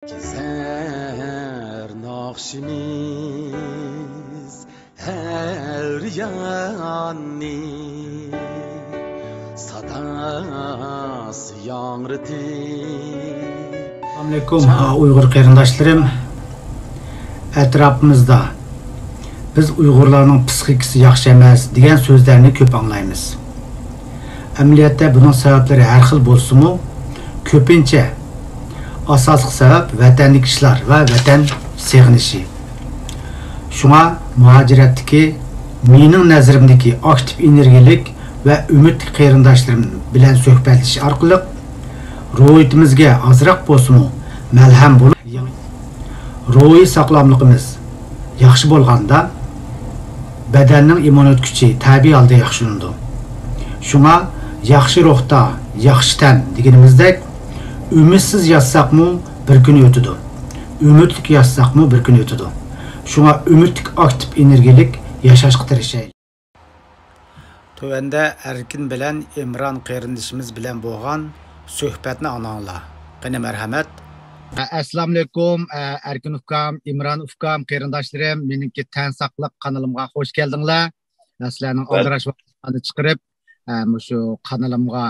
Gezer nakşimiz her yanni sadas yanrıtı. Assalamualaikum Uyghur qarindoshlarım. Etrafımızda biz Uyg'urlarning psixikasi yaxshi emas degan so'zlarni ko'p anglaymiz. Amaliyotda buning sabablari har xil bo'lsa-mu, ko'pincha asosiy sabab vatandagi ishlar va vatan sevginishi. Shunga muhojiratdagi mening nazarimdagi aktiv energiyalik va umid qarindoshlarim bilan suhbatlashish orqali ruhiyatimizga azroq bo'lsa-mu malham bo'lib, ruhiy sog'lomligimiz yaxshi bo'lganda badanning immunit kuchi tabiiy holda yaxshilanadi. Shunga yaxshi ruhda, yaxshi tan deganimizdek, umidsiz yashasaqmi bir kun o'tadi. Umidlik yashasaqmi bir kun o'tadi. Shunga umidlik aktiv energiyalik yashashga tirishaylik. Tövəndə Erkin bilan İmran qarindishimiz bilan bo'lgan suhbatni ananglar. Qani marhamat. Assalomu alaykum Erkin ukam, İmran ukam qarindoshlarim, meniki tan saqliq kanalimga xush keldinglar. Sizlarning aldirash vaqtini chiqarib, shu kanalimga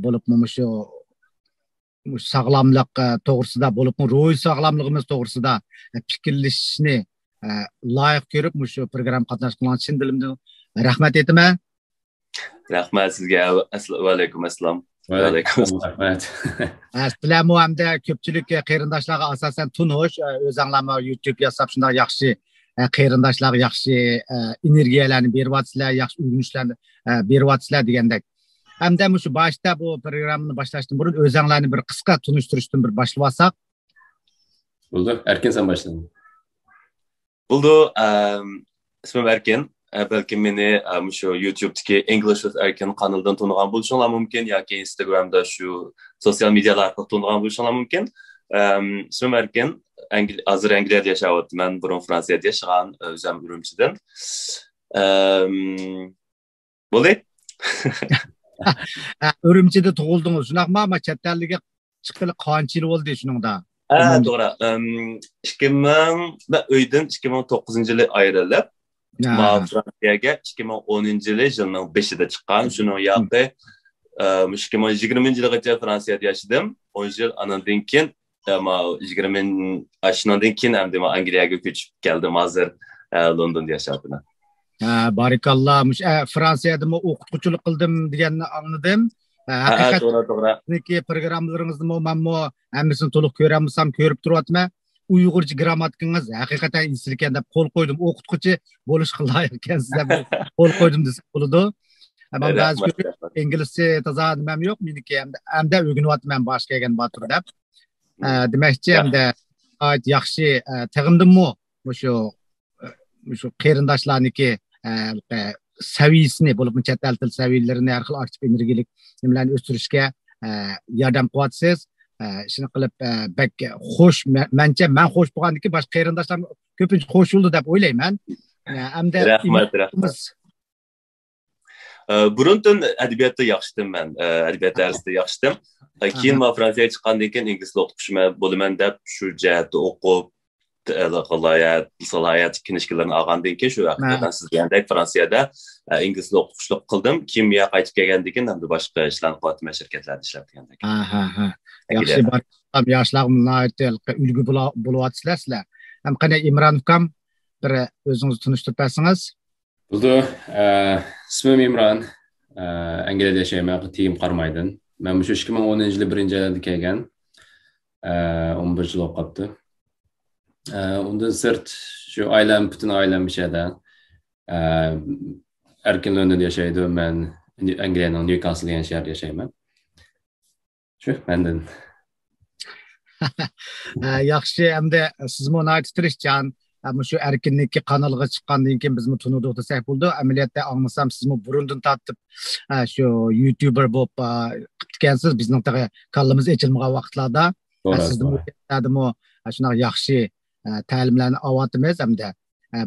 bo'lib shu sog'lomlik to'g'risida bo'lib, ruhiy sog'lomligimiz to'g'risida fikrlashishni loyiq ko'rib, shu program qatnashgan chin dilimdan rahmat aytaman. Rahmat sizga. Va alaykum assalom. Va alaykum rahmat. Sizlarmi hamda ko'pchilik qarindoshlarga asosan tunish, o'zinglarmi YouTube yasab shunday yaxshi qarindoshlarga yaxshi energiyalarni beryapsizlar, yaxshi uyg'unishlarni beryapsizlar degandek. Hamda shu boshda bu programmani boshlashdan burun o'zinglarni bir qisqa tunishtirishdan bir boshlab olsak. Bo'ldi. Erkin sen boshlading. Bo'ldi. İsmim Erkin. Belki beni şu YouTube'daki English with Erkin kanalından tanıgan buluşanlar mümkün ya ki Instagram'da şu sosyal medyalarda tanıgan buluşanlar mümkün. İsmim Erkin. Hazır İngilizce yaşadım. Ben burun Fransa'da yaşayan özüm Ürümçi'den. Böyle? Ürümçi'de doğuldunuz. Şunaqma ama chatterlige çıkılı qancha yil oldu şuningda? Doğru. 2009 yılı ayrılıp Fransa'ya 2010 yılının 5'inde çıkan. Şunun yaptı. 2020 yılgacha Fransa'da yaşadım. 10 yıl anından keyin 20 yaşından keyin hem de Angliyaga ko'chib keldim. Hozir Londonda yaşadım. Barikallah. Fransa'da o'qituvchilik qildim deganni angladim. To'g'ri. Niki programmalaringizni men hammasini to'liq ko'ramsam ko'rib turyapman. Uyg'urcha grammatikangiz haqiqatan insil ekan deb qo'l qo'ydim. O'qituvchi bo'lishga loyiq ekansiz deb qo'l qo'ydim desa bo'ladi. Men ba'zi inglizcha toza nimam yo'q. Meniki hamda o'rganyapman bosh kelgan botir deb. Demakchi hamda yaxshi tig'imdimmi shu qarindoshlarniki saviyasini bo'lib chet el til saviyalarini har xil aktiv energiyalik nimalarni o'stirishga yordam qilyapsiz. Shuni qilib bak xo'sh, mencha men xo'sh bo'lgandiki boshqa qarindoshlarim ko'pincha xo'sh bo'ldi deb o'ylayman. Hamda rahmat. Burundan adabiyotda yaxshidim men. Adabiyot darsida yaxshidim. Keyin men Fransiyaga chiqqandan keyin ingliz tili o'qituvchi bo'laman deb shu jihatda o'qib salohiyat kinishkalarni olgandan keyin shu haqiqatan siz degandek Fransiyada ingliz tili o'qituvchilik qildim. Keyin men qaytib kelgandan keyin hamda boshqa ishlarni qilyapman, shirkatlarda ishlab degandek. Yaxshi bor. Yoshlarga ulgu bo'lyapsizlar sizlar. Ham qana İmran ukam bir o'zingizni tunishtirib bersangiz. Bo'ldi. İsmim İmran. Angliyada yashayman, tiyim qarmaydin. Men shu 2010-yil 1-oyda kelgan. 11 yil o'qibdi. Undan sırt şu bütün ailem bir şeyden Erkin London'da yaşaydım. Ben Anglia'nın Newcastle diyen şehirde yaşayım. Şu benden. Yaxshi hamda siz bunu ayttirishcan şu Erkinlikki kanalga chiqqandan keyin bizmi tunudik desak bo'ldi. Amaliyotda anglasam sizmi burundan tatib şu YouTuber bo'lib qilgansiz. Bizning kanalimiz ochilmagan vaqtlarda sizni o'tadimi shunaqa yaxshi ta'limlarni olyapmiz hamda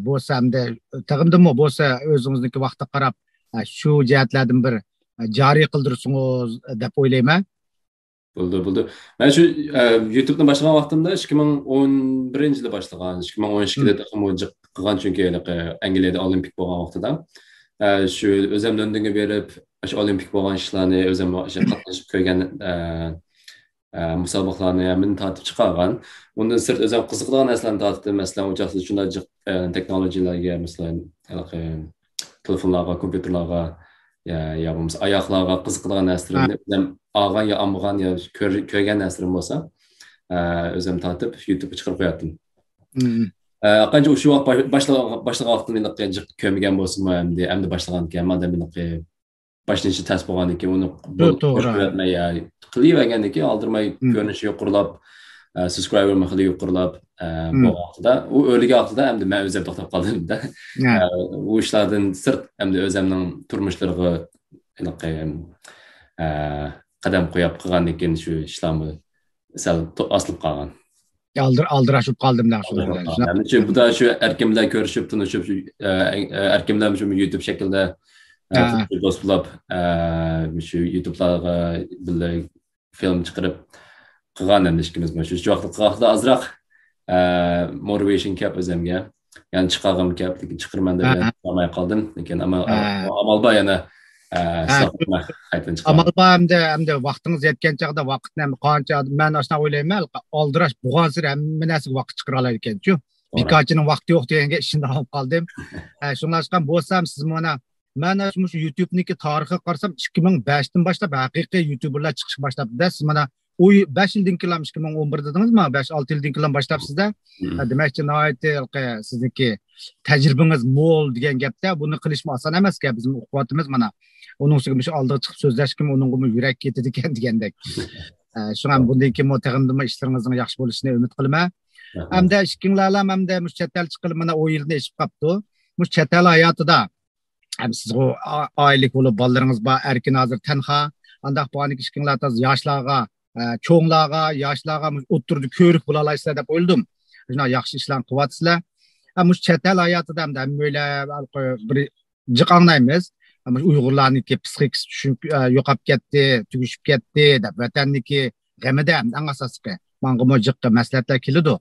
bo'lsa hamda tig'imdimi bo'lsa o'zingizniki vaqtga qarab shu jihatlardan bir joriy qildirsangiz deb o'ylayman. Bo'ldi. Men shu YouTube'ni boshlagan vaqtimda 2011-yilda boshlagan, 2012-da taqim qilgan chunki Angliyada olimpik bo'lgan vaqtida shu o'zim Londonga berib, shu olimpik bo'lgan ishlarni o'zim qatnashib ko'rgan musobaqalarni men tatib chiqargan. Undan sirt o'zim qiziqadigan narsalarni tatdim. Masalan, o'chaqda shunday texnologiyalarga, masalan, telefonlarga, kompyuterlarga ya bo'lmasa oyoqlarga qiziqadigan narsalarni o'zim olgan yo olmagan yo ko'rgan narsalar bo'lsa, o'zim tatib YouTube'ga chiqarib qo'yatdim. Qancha shu vaqt boshlagan vaqtimda ko'rmagan bo'lsa-mu, endi boshlagan ekan, menda boshlanishi tas bo'lgan ekan, uni ko'rmay qilavergan ekan, oldirmay ko'rinishi yo'qirlab, subscriber qilib yo'qirlab bo'lgan vaqtida, u o'ligan vaqtida endi men o'zim to'xtab qoldim-da. U ishlardan sirt endi o'zimning turmushlariga qadam qo'yib qilgan ekan, shu ishlarni sal osilib qolgan. Aldirashib qoldim da shu. Yani bu da şu erken bilan ko'rishib, tanishib, erken bilan shu YouTube shaklida do'st bo'lib, shu YouTube'larga birga film chiqarib qilgan endi ikkimiz shu vaqtda azroq motivation kelib o'zimga. Yani chiqargim kelib, lekin chiqarman deb olmay qoldim. Lekin amal bor yana Amalba hamda vaqtingiz yetgan chaqda vaqtni qancha men ashuna o'ylayman, oldirash bo'lgansi hamma narsaga vaqt chiqara olar ekan-ku. Bekachining vaqti yo'q deganga ishimda olib qoldim. Shunlashgan bo'lsam siz mana shu YouTube'niki tarixi qarasam 2005dan boshlab haqiqiy YouTuberlar chiqish boshlabdi. Siz mana 5 yildan keyin 2011 dedingizmi? 5-6 yildan keyin boshlabsizda. Demakchi nihoyat sizniki tajribangiz mo'l degan gapda buni qilish oson emas-ku. Bizning o'quvotimiz mana onun ustiga shu oldiga chiqib so'zlashkim uningga yurak ketadi ekan degandek. Shunga bundan keyin tag'indima ishlaringizning yaxshi bo'lishini umid qilaman. Hamda ishkinglarlam hamda chet el chiqilib mana 10 yilni eshib qapti. Bu chet el hayotida ham siz oylik bo'lib bolalaringiz bor, erkin hozir tanha, andaq bo'lgan ishkinglarda yoshlarga, cho'nglarga, yoshlarga o'tirdi ko'rib bo'la olasizlar deb o'yladim. Shuna yaxshi ishlarni qilyapsizlar. Bu chet el hayotida ham böyle bir jiqanlaymiz. Uyg'urlarniki psixikasi tushib yo'qolib ketdi, tugishib ketdi deb vatanniki g'amida eng asosiysi menga mo'jiqqa maslahatlar keladi.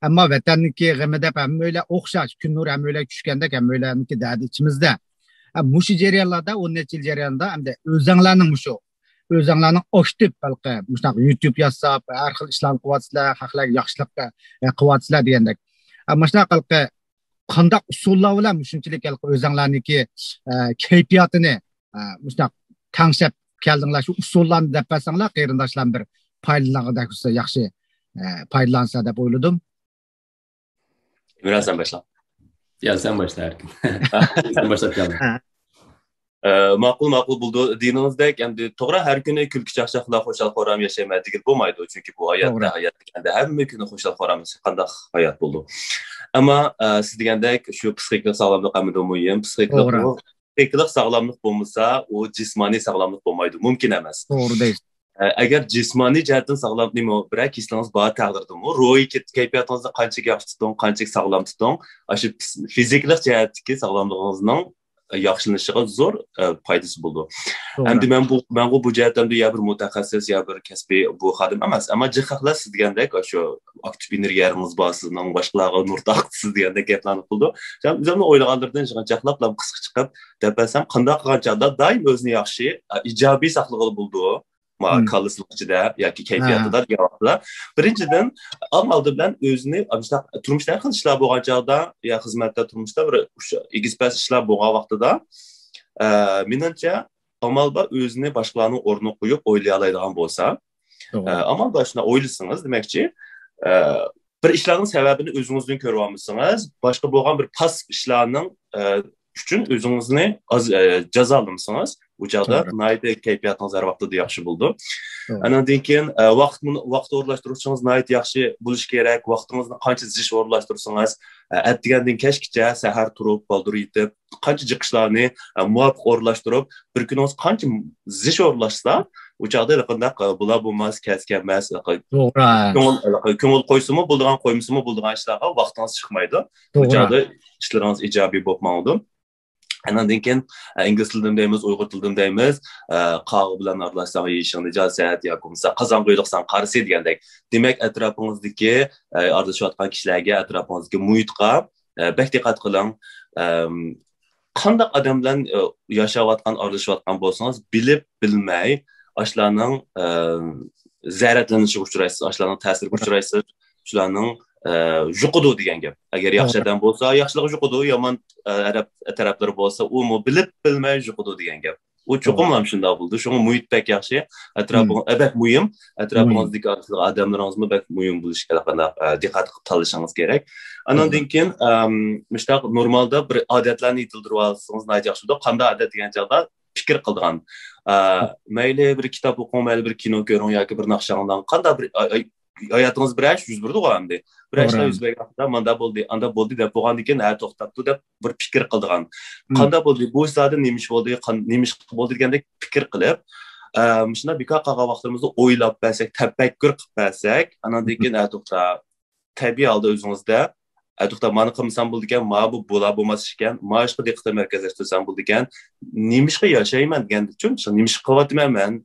Ammo vatanniki g'amida ham böyle o'xshash kun nur ham böyle tushganda ham böyleniki dadi ichimizda. Mushu jarayonlarda 10 necha yil jarayonida hamda o'zinglarning aktiv balqi shunaqa YouTube yasab, har xil ishlarni qilyapsizlar, xalqlarga yaxshilik qilyapsizlar degandek. Ammo shunaqa qandaq usullar bilan shunchalik o'zinglarniki kayfiyatini shunaqa tanishib keldinglar, shu usullarni deb bilsanglar, qarindoshlar bir foydalanadigan bo'lsa yaxshi foydalansa deb o'yladim. Biraz sen başla. Ya sen başla Erkin. Sen başlat canım. Ma'qul buldu. Dinimizdek endi to'g'ri har kuni kulki chaqchaqlar xo'shal xo'ram yashaymaydigan bo'lmaydi, chunki bu hayotda endi hamma kuni xo'shal xo'ramiz. Qanday hayot bo'ldi. Ama siz degandek shu psixik sağlamlık hamda muhim. Psixik sağlamlık bo'lmasa, o jismoniy sağlamlık bo'lmaydi. Mumkin emas. To'g'ri deysiz. Agar jismoniy jihatdan sağlamlığımı birak hislangiz bor taqdirdimi, ruhiy kayfiyatingizni qancha yaxshi tuting, qancha sağlam tuting, shu fiziklik jihatdagi sağlamligingizning yaxshilanishiga zo'r foydasi bo'ldi. Endi men bu jihatdan ya bir mutaxassis ya bir kasbiy bu xodim emas, ammo jihatlar siz degandek shu aktiv energiyangiz bor, sizning boshqalarga nur taqsiz degandek gaplarni qildi. O'zimni o'ylaganlardan jihatlar bilan qisqa chiqib deb bilsam, qanday qilganchada doim o'zini yaxshi, ijobiy saqlag'ili bo'ldi. Kalıslılıkçıda yoki kayfiyatida deganlar. Birinchidan, amalda bilan o'zini turmushda qil ishlar bo'lgan chog'da, yo xizmatda turmushda bir egizpas ishlar bo'lgan vaqtida, menimcha amalda o'zini boshqalarning o'rniga qo'yib o'ylay oladigan bo'lsa, amalda shuni o'ylasangiz, demakchi, bir ishlarning sababini o'zingizdan ko'rib olmasangiz, boshqa bo'lgan bir pas ishlarning uchun o'zingizni jazolamsangiz, bu chog'da nayda kayfiyatingiz har vaqtda yaxshi bo'ldi. Andan keyin vaqt o'rlashtirishingiz nayda yaxshi bo'lish kerak. Vaqtingizni qancha zish o'rlashtirsangiz, atdigandan kechgacha sahar turib, baldur yetib, qancha jiqishlarni muvofiq o'rlashtirib, bir kuningiz qancha zish o'rlashsa, bu chog'da qandaq bo'la bo'lmas, kaskanmas, ko'ngil qo'ysimi, bo'ldigan qo'ymsimi, bo'ldigan ishlarga vaqtingiz chiqmaydi. Bu chog'da ishlaringiz ijobiy bo'lmaydi. Andan keyin ingliz tilida deymiz, uyg'ur tilida deymiz, qog'i bilan aralashsang yeyishing ijozat yoki bo'lmasa qozon qo'yliqsan qarisi degandek. Demak, atrofingizdagi aralashayotgan kishilarga, atrofingizdagi muhitga bak diqqat qiling. Qanday odam bilan yashayotgan, aralashayotgan bo'lsangiz, bilib bilmay ashlarning zaratlanishiga uchraysiz, ashlarning ta'siriga uchraysiz, shularning juqudu degan gap. Agar yaxshi odam bo'lsa, yaxshilik juqudu, yomon taraflari bo'lsa, u mu bilib bilmay juqudu degan gap. U cho'qim ham shunday bo'ldi. Shunga muhit bak yaxshi, atrofingizda muhim, atrofingizdagi odamlaringizni bak muhim bo'lishga diqqat qilib tanlashingiz kerak. Andan keyin mushtaq normalda bir odatlarni yetildirib olsangiz yaxshi bo'ladi. Qanday odat degan joyda fikr qilgan. Mayli bir kitob o'qing, mayli bir kino ko'ring yoki bir naqshangdan qanday bir hayatınız bir iş yüz burdu qo'yamdi. Bir ishlar yuz berganda manda bo'ldi, anda bo'ldi deb bo'lgandan keyin to'xtabdi deb bir fikr qilgan. Qanday bo'ldi? Bu ishlarda nemish bo'ldi, nemish bo'ldi degandek fikr qilib, shunda bika qolgan vaqtimizda o'ylab bersak, tafakkur qilib bersak, andan keyin to'xta tabiiy holda o'zingizda to'xta mani qilsam bo'ldi ekan, ma bu bo'la bo'lmas ekan, ma ishga diqqat markazlashtirsam bo'ldi ekan, nemishga yashayman degan uchun, nemish qilyapman.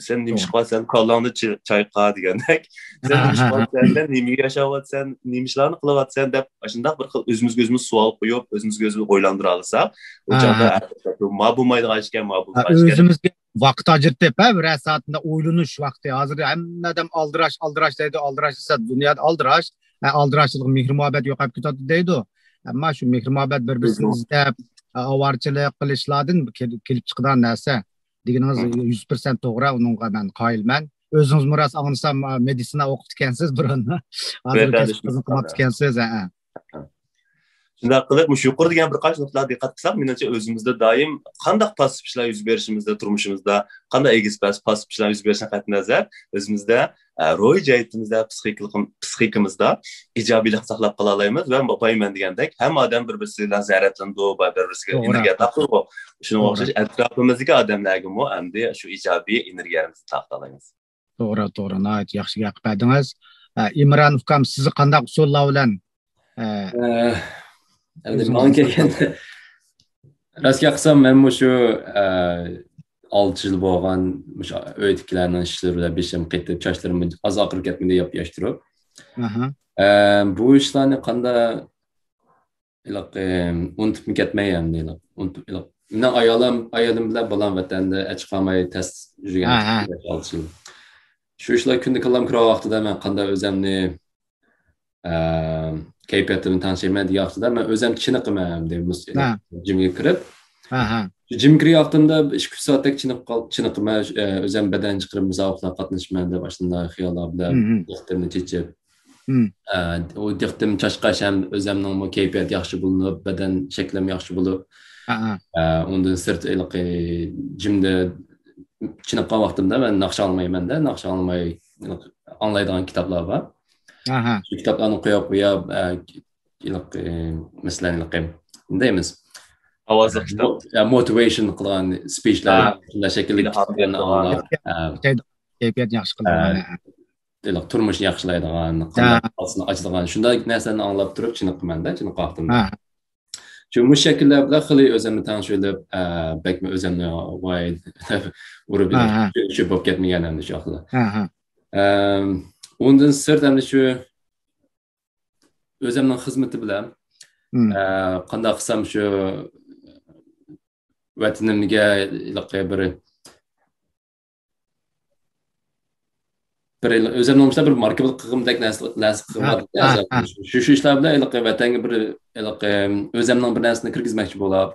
Sen nemish qilasan, kollangni chayqa degandek. Sen nemish qilasan, nemiga yashayapsan, nemishlarni qilyapsan deb shunday bir xil o'zimizga savol qo'yib, o'zimizga o'ylantira olsak, o'shanda ma bo'lmaydigan ishga ma bo'lmaydigan. O'zimizga vaqt ajratib, bir soatda o'ylanish vaqti. Hozir hamma odam aldirash deydi, aldirash esa dunyoda aldirashchilik, mehr-muhabbat yo'qolib ketadi deydi. Ammo shu mehr-muhabbat bir-birini izlab, avarchilik qilishlardan kelib chiqqan narsa. Deganimiz 100% to'g'ri, unga men qoyilman. O'zingiz muras anglasam meditsina o'qib ekansiz birini. Hozir qiziq qilib ekansiz, Shunday qilib, shu yuqori degan bir qancha nuqtalarga diqqat qilsak, menimcha o'zimizda doim qanday pasif ishlar yuz berishimizda, turmushimizda, qanday egiz pasif ishlar yuz berishdan qat'iy nazar, o'zimizda ro'y jayitimizda, psixikimizda ijobiylik saqlab qola olamiz va qo'yman degandek, hamma odam bir-birisi bilan zaryadlanadi, bir-birisiga energiya taqdi. Shunga o'xshash atrofimizdagi odamlarga mu endi shu ijobiy energiyamizni taqdi olamiz. To'g'ri, nihoyat yaxshi gap qildingiz. Imron ukam, sizni qanday usullar bilan man kelganda rostga qilsam men shu 6 yil bo'lgan uydagilarning ishlari bilan beshim qaytib chochlarimni oz oqirib ketmadi deb yashtirib. Bu ishlarni qanday unutib ketmayman deydi. Mening ayolim bilan bolam vatanda chiqmay test yurgan 6 yil. Shu ishlar kunda qilam kira vaqtida men qanday o'zimni kayfiyatimni tanishmayman degan vaqtida men o'zim chiniqman deb jimga kirib. Jim kirgan vaqtimda 2 soatdek chiniqman, o'zim badan chiqarib musobaqalar qatnashman deb shunday xiyollar bilan diqqatimni chechib. O diqqatim chashqash ham o'zimning kayfiyat yaxshi bo'linib, badan shaklim yaxshi bo'lib. Undan sirt jimda chiniqqan vaqtimda men naqsha olmayman-da, naqsha olmay anglaydigan kitoblar bor. Shu kitoblarni qo'yib, masalan, deymiz. Ovozli kitob. Motivation qilgan speechlar, shunday shaklli kitoblarni anglab, kayfiyat yaxshi qilgan. Turmushni yaxshilaydigan, qanday ochadigan, shunday narsalarni anglab turib chiniqman-da, chiniq vaqtimda. Shu shakllar bilan xili o'zimni tanishib, bakma o'zimni voy urib shu bo'lib ketmaganimni shu haqida. Undan sirt ham shu o'zimning xizmati bilan qanday qilsam shu vatanimga bir o'zimning bir markablik qilgimdek narsa qildim. Shu ishlar bilan vatanga bir o'zimning bir narsani kirgizmoqchi bo'lib,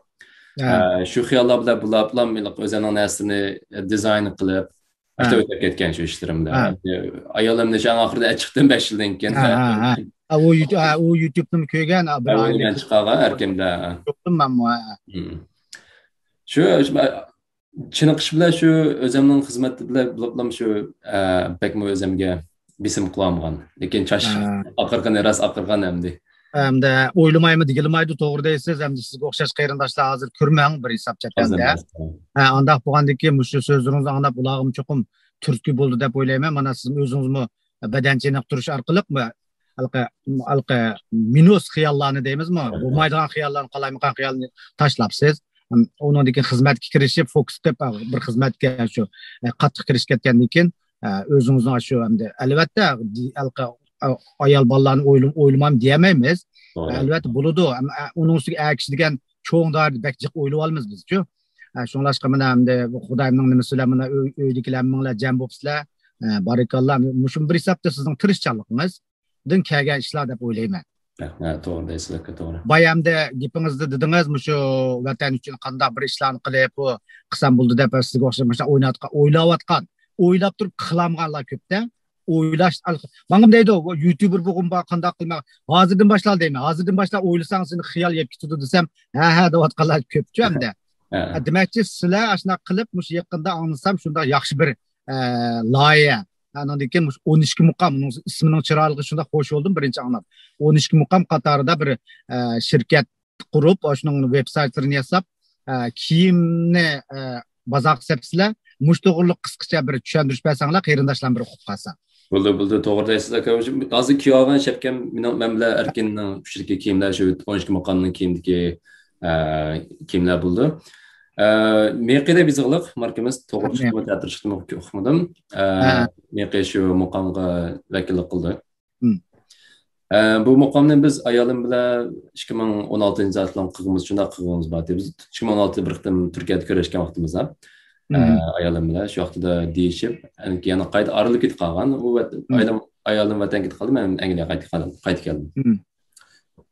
shu xiyollar bilan bo'lib, o'zimning narsani dizayn qilib işte o'tib ketgan shu ishlarimda. Ayolimni shu oxirida chiqdim 5 yildan keyin. U YouTube'ni ko'rgan, bir oydan chiqqan erkimda. Shu chiniqish bilan shu o'zimning xizmati bilan bo'lib shu bakma o'zimga bisim qilolmagan. Lekin chash oqirgani ras oqirgan hamdi. Hamda o'ylamaymi, digilmaydi, to'g'ri deysiz. Hamda sizga o'xshash qarindoshlar hozir ko'rmang bir hisob chakanda. Anda bo'lgandan keyin shu so'zingizni anglab ulog'im cho'qim turtki bo'ldi deb o'ylayman. Mana siz o'zingizmi badan chiniqtirish orqali minus xiyollarni deymizmi? Bo'lmaydigan xiyollarni, qalaymigan xiyolni tashlabsiz. Ondan keyin xizmatga kirishib, fokusga bir xizmatga shu qattiq kirish ketgandan keyin o'zingizning shu hamda albatta ayol bolalarni o'ylamam deyamaymiz. Albatta bo'ladi. Uning ustiga akish degan cho'ngdar bakjiq o'ylab olamiz biz-ku. Shunlashqa mana hamda Xudoyimning nimasi bilan mana uydagilar minglar jam bo'libsizlar. Barakalloh. Shu bir hisobda sizning tirishchanligingizdan kelgan ishlar deb o'ylayman. To'g'ri deysiz, to'g'ri. Bayamda gapingizda dedingiz, shu vatan uchun qanday bir ishlarni qilib, qilsam bo'ldi deb sizga o'xshash o'ylayotgan, o'ylab turib qilamaganlar ko'pda. O'ylash, menga deydi, YouTuber bo'lgan qanday qilma. Hozirdan boshla deyman. Hozirdan boshla o'ylasang seni xiyol yeb ketadi desam, ha deyotganlar ko'pchu hamda. Demakchi, sizlar ashuna qilib, mush yaqinda anglasam, shunda yaxshi bir loyiha. Andan keyin 12 muqam ismining chiroyli shunda xo'sh bo'ldim birinchi anglab. 12 muqam qatorida bir shirkat qurib, shuning veb-saytlarini yasab, kiyimni bozor qilsizlar, mush to'g'riliq qisqacha bir tushuntirish bersanglar, qarindoshlar bir o'qib qolsa. Bo'ldi, to'g'ri deysiz aka. Hozir kuyovgan shapkam men bilan Erkinning shirkatga kiyimlar shu 12 muqamning kiyimdagi kiyimlar bo'ldi. Meqida bizig'liq markamiz to'g'ri chiqib teatr chiqdim o'qidim. Meqi shu muqamga vakillik qildi. Bu muqamni biz ayolim bilan 2016-yilda qilganmiz, shunda qilganmiz bor. Biz 2016 bir qitim Turkiyada ko'rishgan vaqtimizda ayolim bilan shu vaqtida deyishib, yana qayta arilib ketib qolgan. U ayolim vatanga ketib qoldi, men Angliyaga qaytib keldim.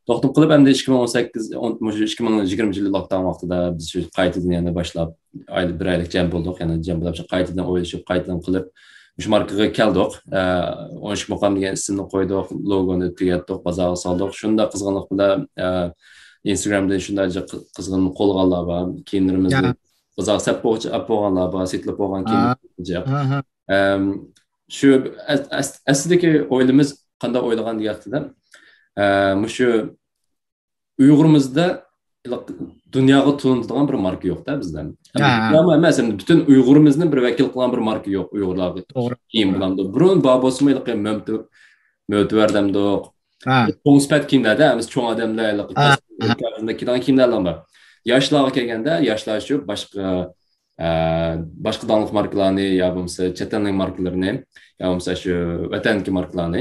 To'xtab qilib hamda 2020 yil lockdown vaqtida biz shu qaytadan yana boshlab bir oylik jam bo'ldik, yana jam bo'lib qaytadan o'ylashib, qaytadan qilib shu markaga keldik. 12 muqam degan ismni qo'ydik, logoni tugatdik, bozorga soldik. Shunda qizg'inlik bilan Instagramda shunday qizg'in qo'lg'onlar bor, kiyimlarimizni bozorga sap bo'lganlar bor, setlab bo'lgan kiyimlar. Shu aslidagi o'ylimiz qanday o'ylagan deyapti-da. Shu Uyg'urimizda dunyoga tuniladigan bir marka yo'q-da bizda. Ammo emas, butun Uyg'urimizni bir vakil qilgan bir marka yo'q Uyg'urlarga. Kiyim bilan burun babosimi mo'tavardamda qo'ngspat kiyimlarda, biz cho'ng odamlar kiygan kiyimlar bor. Yoshlarga kelganda, yoshlar shu boshqa davlat markalarni, yo bo'lmasa chet ellik markalarni, yo bo'lmasa shu vatandagi markalarni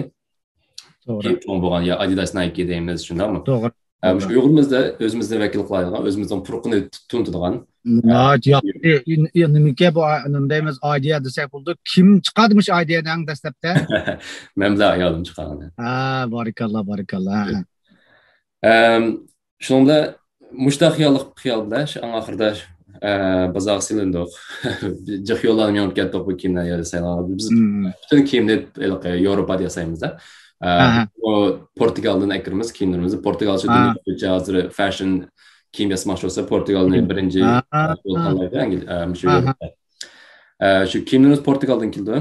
to'g'ri bo'lgan ya Adidas, Nike deymiz, shundaymi? To'g'ri. Shu Uyg'urimizda o'zimizni vakil qiladigan, o'zimizning purqini tuntadigan. Nimaga bu deymiz, idea desak bo'ldi. Kim chiqadimish ideadan dastlabda? Men bilan ayolim chiqardi. Barakalloh. Shunda mushtaq xiyol bilan shu oxirida bozor silindik. Jiq yo'llarni yonib ketdik bu kiyimlar yasalar. Biz butun kiyimni Yevropada yasaymiz-da. Portugaldan akirimiz kiyimlarimizni Portugalcha dunyo bo'yicha hozir fashion kiyim yasamash bo'lsa Portugalning birinchi shu kiyimlarimiz Portugaldan keldi.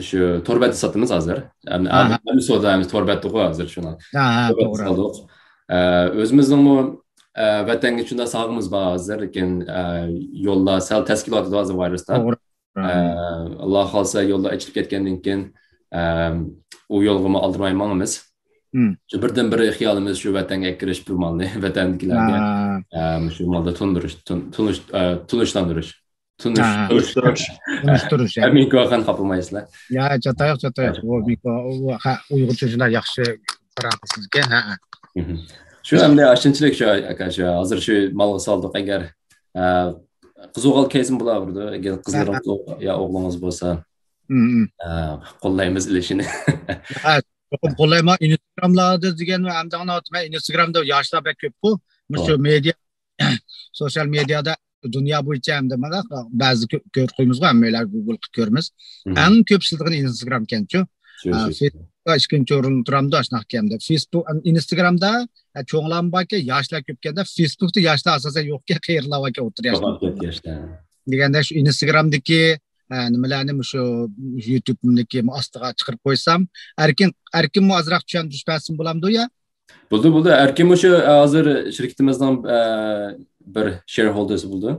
Shu to'rbatda sotamiz hozir. Biz sotamiz to'rbatda hozir shuni. To'g'ri. O'zimizning vatanga shunda sog'imiz bor hozir, lekin yo'llar sal tashkilotda hozir virusdan. Alloh xolsa yo'llar ichib ketgandan keyin u yo'lga oldirmaymiz. Shu birdan bir xiyolimiz shu vatanga kirish, bu molni vatandagilarga shu molda tunishlantirish. Mikroxon qopilmaysizlar. Chatoyoq. Uyg'urcha shunday yaxshi qarabsizga. Shu hamda ashunchalik shu aka shu hozir shu molga soldik, agar qizo'g'al kesim bo'lardi, agar qizlaringiz yo o'g'lingiz bo'lsa qo'llaymiz ilishini. Qo'llayman Instagramlarda degan va hamdani otma Instagramda yoshlar bek ko'p-ku. Shu media sosyal medyada dunyo bo'yicha hamda mana ba'zi ko'r qo'ymiz, hammalar Google qilib ko'rmiz. Eng ko'p ishlatgan Instagram ekan-ku. Facebookda ikkinchi o'rinda turamda shunaqa Facebook, Instagramda cho'nglanbaki yoshlar ko'pganda, Facebookda yoshlar asosan yo'qga qayerlarga o'tiryapti. Deganda shu Instagramdagi nimalarni shu YouTube'niki ostiga chiqarib qo'ysam, Erkin azroq tushuntirish bersin bo'lamdi-ya? Bo'ldi. Erkin shu hozir shirkatimizdan bir shareholders bo'ldi.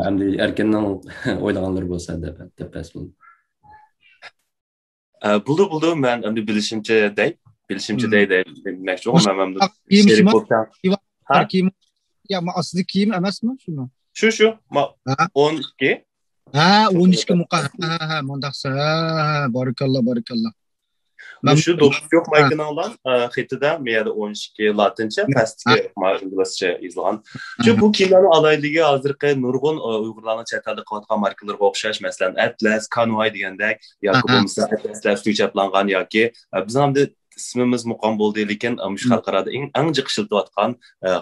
Hamda Erkinning o'ylaganlari bo'lsa deb bo'ldi. Buldu men endi bilishimcha dey demoqchi bo'lman. Ya ama asli kiyim emas mı şunu? Şu Ha, 12. ha 12 muqa. Ha, mondaqsa. Ha, barakallah. Ben Şu 9 yok ha, maykını alan xitida meyada 12 latince, ha, pastki inglizce yazılgan. Şu ha, bu kinoning alayligi hozirgi nurg'un Uyg'urlarning chet elda qilayotgan markalarga o'xshash, masalan, Atlas, Convoy degandek yoki ha, bo'lmasa Atlaslar chaplangan yoki biz ham ismimiz muqam bo'ldi, lekin mush xalqarada eng jiq ishlatayotgan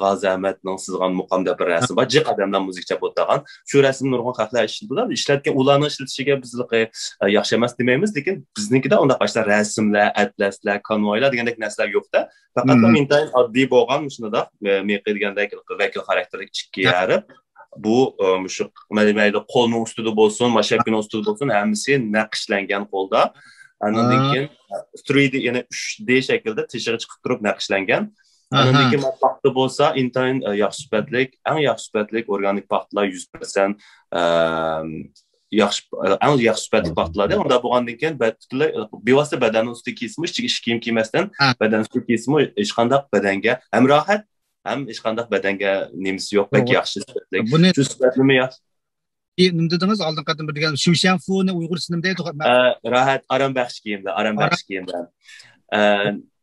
G'azi Ahmadning sizgan muqam deb bir rasm bor. Jiq odamlar muzik chap o'tgan. Shu rasmni nurg'un xalqlar ishlatdilar. Ishlatgan ularning ishlatishiga bizlik yaxshi emas demaymiz, lekin biznikida unda başta rasmlar, atlaslar, konvoylar degandek narsalar yo'qda. Faqat intayin oddiy bo'lgan shunday meqi degandek vakil xarakterlik ikki yarib bu shu mayli qo'lning ustida bo'lsin, mashapning ustida bo'lsin, hammasi naqshlangan qo'lda. Andan keyin 3D ya'ni 3D shaklda teshig'i chiqib turib naqshlangan. Andan keyin paxta bo'lsa, intayin yaxshi sifatlik, eng yaxshi sifatlik organik paxtalar 100% eng yaxshi sifatli paxtalarda. Unda bo'lgandan keyin bevosita badanning ustiga kiyismi, ichiga ish kiyim kiymasdan badan ustiga kiyismi hech qanday badanga ham rohat, ham hech qanday badanga nemisi yo'q, balki yaxshi sifatlik. Shu sifatlimi yaxshi? Nima dediniz? Oldin qatim bir degan Shushanfuni Uyg'ur sinimi deydi. Rahat, aram baxsh kiyimda.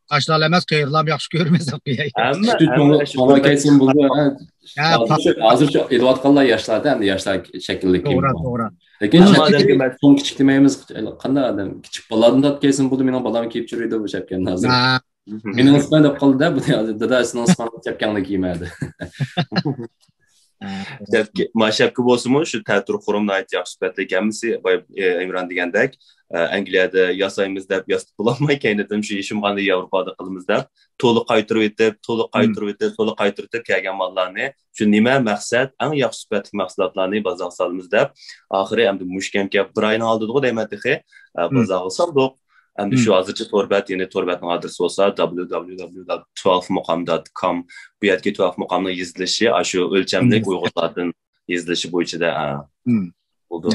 Aşlar emas, qayerlam yaxshi ko'rmasa qo'yay. Hamma kesin buldu. Hozircha elayotganlar yoshlarda, endi yoshlar shaklli kiyim. To'g'ri. Lekin so'ng kichik demaymiz, qanday odam kichik bolalardan kesin buldu, mening bolam kiyib yuradi bu chapganni hozir. Mening ismim deb qoldi-da, bu dadasining ismini chapganni kiymadi. Mashapki bo'lsa-mu, shu ta'tir qurum ayt yaxshi sifatli ekanmisi, Imron degandek, Angliyada yasaymiz deb yasib bo'lolmay, kaynatim shu ishim qanday Yevropada qilamiz deb, to'liq qaytirib kelgan mallarni, shu nima maqsad, eng yaxshi sifatli mahsulotlarni bozorga solamiz deb, oxiri endi mushkamga bir oyni oldiga deymadi-ki, bozorga soldik. Endi shu hozircha Torbatning adresi bo'lsa www.12muqam.com. Bu yerga 12 muqamning yozilishi, shu o'lchamlik Uyg'urlardan yozilishi bo'yicha bo'ldi.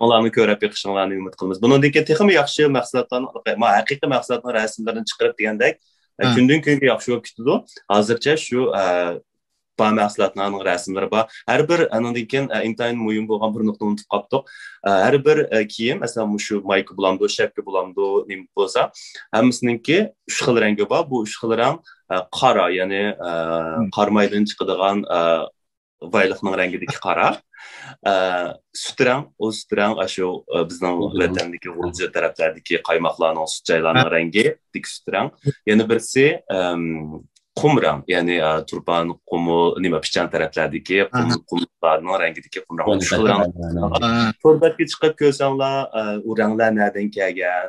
Ularni ko'rib yiqishinglarni umid qilamiz. Bundan keyin texnik yaxshi mahsulotlarni, haqiqiy mahsulotlarning rasmlarini chiqarib degandek, kundan kunga yaxshi bo'lib ketdi. Hozircha shu mahsulotlarning rasmlari bor. Har bir andan keyin intayin muhim bo'lgan bir nuqtani unutib qoldik. Har bir kiyim, masalan, shu mayka bulamdi, shapka bulamdi, nima bo'lsa, hammasininki 3 xil rangi bor. Bu 3 xil rang qora, ya'ni qarmaydan chiqadigan vayliqning rangidagi qora. Sutrang shu bizning vatandagi G'o'za taraflardagi qaymoqlarning sutchaylarning rangi, dik sutrang. Yana birisi qumrang, ya'ni turpan qumu nima pichan taraflardagi qumlarning rangidagi qumrang. Torbatga chiqib ko'rsanglar, u ranglar nerdan kelgan,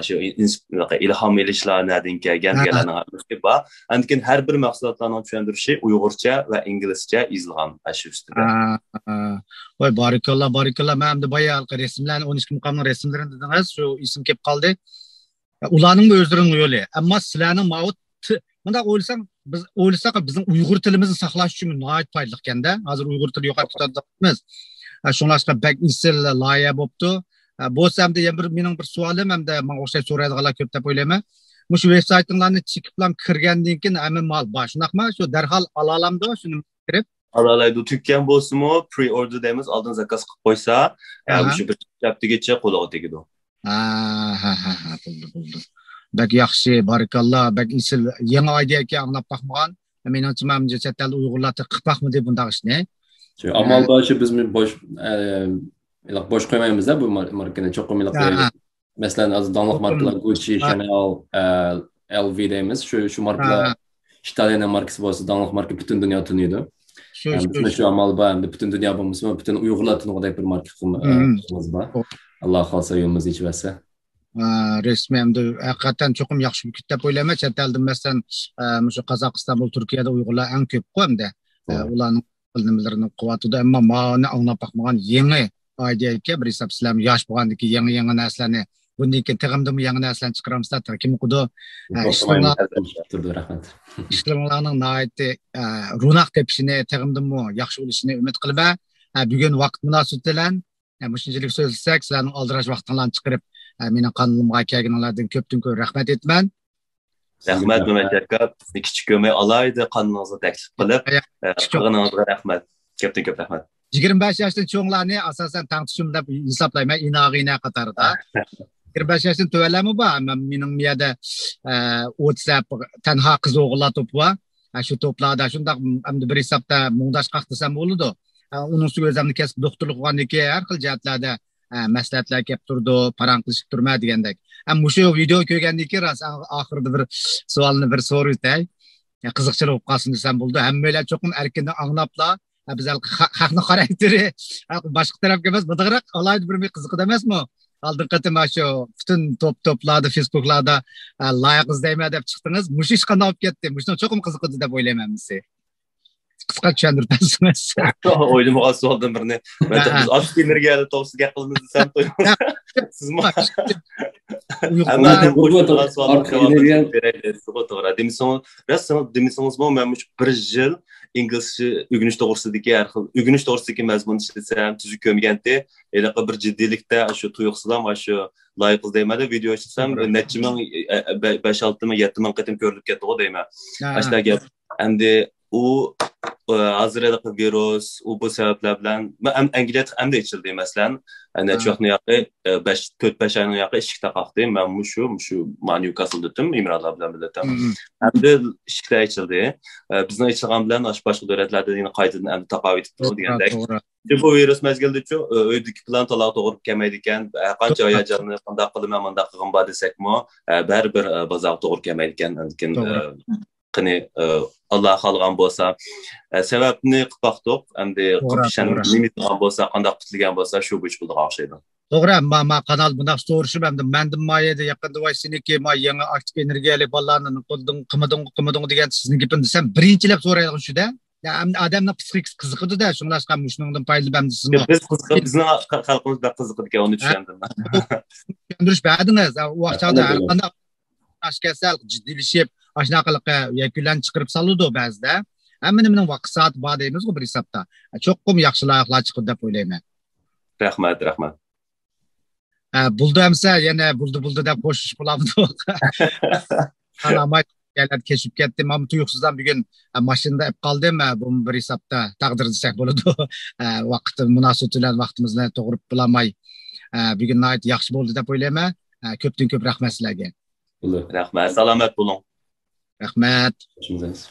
shu ilhom elishlar nerdan kelgan deganlarning hammasi bor. Lekin har bir mahsulotlarning tushuntirishi Uyg'urcha va inglizcha yozilgan shu ustida. Voy barakalloh. Men ham boya rasmlarni 12 muqamning rasmlarini dedingiz, shu ism kelib qoldi. Ularning o'zlarining yo'li, ammo sizlarning mavut bunda o'ylasak bizning Uyg'ur tilimizni saqlash uchun nihoyat foydali ekanda. Hozir Uyg'ur tili yo'qolib ketayotganmiz. Shunlashqa bak isil loyiha bo'pti. Bo'lsa ham mening bir savolim hamda menga o'xshash so'raydiganlar ko'p deb o'ylayman. Shu veb-saytinglarni chekib bilan kirgandan keyin hamma mal bor. Shunaqmi? Shu darhol ola olamdi, shuni kirib. Alalaydi tukkan bo'lsa-mu, pre-order deymiz, oldin zakaz qilib qo'ysa, shu bir haftaga qo'liga tegadi. Bo'ldi. Bak yaxshi, barakalloh. Bak isil yangi idea anglab baxmagan. Menimcha menimcha chet el Uyg'urlarni qilib baxmi deb bunday ishni. Shu amalda biz bosh qo'ymaymiz-da bu markani cho'qim masalan hozir donliq markalar Gucci, Chanel, LV deymiz. Shu markalar Italiya markasi bo'lsa, donliq marka butun dunyo taniydi. Shu amalda butun dunyo bo'lmasa, butun Uyg'urlar taniydigan bir marka qilamiz bor. Alloh xolsa yo'limiz yechibasa. Resmi hamda haqiqatan cho'qim yaxshi bir deb o'ylayman. Chet eldan masalan, shu Qozog'iston, Turkiyada Uyg'urlar eng ko'p qo'ymda. Ularning bilimlarini quvvatida, ammo ma'ni anglab baxmagan yangi idea bir hisob sizlar yosh bo'lgandiki yangi narsalarni bundan keyin tig'imdimi yangi narsalarni chiqaramizlar. Kim qudo ishlarning nihoyatda ro'naq tepishini, tig'imdimi yaxshi bo'lishini umid qilaman. Bugun vaqt munosabati bilan shunchalik so'zlasak, sizlarning oldirash vaqtinglarni chiqarib mening qanolimga kelganlardan ko'pdan ko'p rahmat aytaman. Rahmat Mehmet aka, kichik ko'may alaydi qanınızı təklif qilib, qilganingizga rahmat. Ko'pdan ko'p rahmat. 25 yoshdan cho'nglarni asosan tangtishim deb hisoblayman, inog'ina qatorida. 25 yoshdan to'valarmi bor? Mening miyada WhatsApp tanho qiz o'g'illar to'pi bor. Shu to'plarda shundoq hamda bir hisobda mungdash qaq desam bo'ladi. Uning ustiga o'zimni kasb doktorlik qilgandan keyin har xil jihatlarda maslahatlar kelib turdi, parang qilishib turma degandek. Shu video ko'rgandan keyin oxirida bir savolni bir so'raytay. Qiziqchilik bo'lib qolsin desam bo'ldi. Hammalar cho'qim erkindan anglablar. Biz xalqning xarakteri boshqa tarafga emas, bidig'roq alaydi bir qiziqida emasmi? Oldingi qatim shu butun to'plarda, Facebooklarda loyiq izlayman deb chiqdingiz. Mush ish qanday olib ketdi? Mushni cho'qim qiziqdi deb o'ylayman siz. Qisqa tushuntirasiz. O'ylamagan savoldan birini. Biz ochiq energiyada to'g'risi gap qilamiz desam sizmi? Demisingizmi, men bir yil inglizcha o'rganish to'g'risidagi har xil o'rganish to'g'risidagi mazmun ishlasam, tuzuk ko'mganda, elaqa bir jiddiylikda shu tuyuqsizam, shu loyiq izlaymada video ishlasam, necha ming 5-6 ming 7 ming qatim ko'rilib ketdi deyman. Ashtaga endi u hozir virus, u bu sabablar bilan Angliyada hamda ichildi masalan, ana cho'qni yoqi 4-5 oyning yoqi ishikda qoldi. Men shu Newcastle dedim, Imronlar bilan bilatam. Hamda ishikda ichildi. Bizning ichilgan bilan boshqa davlatlarda yana qaytadan endi taqovid etdi degandek. Bu virus mazgilda-chu uydagi plan to'liq to'g'ri kelmaydi ekan. Qancha hayajonli qanday qilaman, bunday qilgan bor desakmi, baribir bozor to'g'ri kelmaydi ekan. Lekin qani Allah xalqan bo'lsa, sababni qilib baqdiq, endi qilishani nimasidan bo'lsa, qanday qitilgan bo'lsa, shu bo'yicha bo'ldi o'xshaydi. To'g'ri, men kanal bunday so'rashib hamda mendim mayeda yaqinda voy seniki men yangi aktiv energiyali bolalarni qilmading degan sizning gapingizni desam, birinchilab so'raydigan shu-da. Odamning psixikasi qiziqdi-da, shunlashgan shuningdan foydali ham sizmi? Bizning xalqimiz da qiziqdi ekan, uni tushundim. Tushundirish berdingiz. U vaqtda har qanday kasal jiddiylashib, ashunaqalikqa yakunlarni chiqarib soladi ba'zida. Hammaning vaqt soat bor deymiz-ku bir hisobda. Cho'qim yaxshi loyihalar chiqdi deb o'ylayman. Rahmat. Buldi hamsa yana buldi deb qo'shish bo'lamdi. Alamat yerlar keshib ketdi. Men tuyuqsizdan bugun mashinada ib qoldim. Bu bir hisobda taqdir desak bo'ladi. Vaqt munosib bilan vaqtimizni to'g'ri bilolmay bugun nihoyat yaxshi bo'ldi deb o'ylayman. Ko'pdan ko'p rahmat sizlarga. Rahmat, salomat bo'ling. Rahmat. Görüşmek üzere.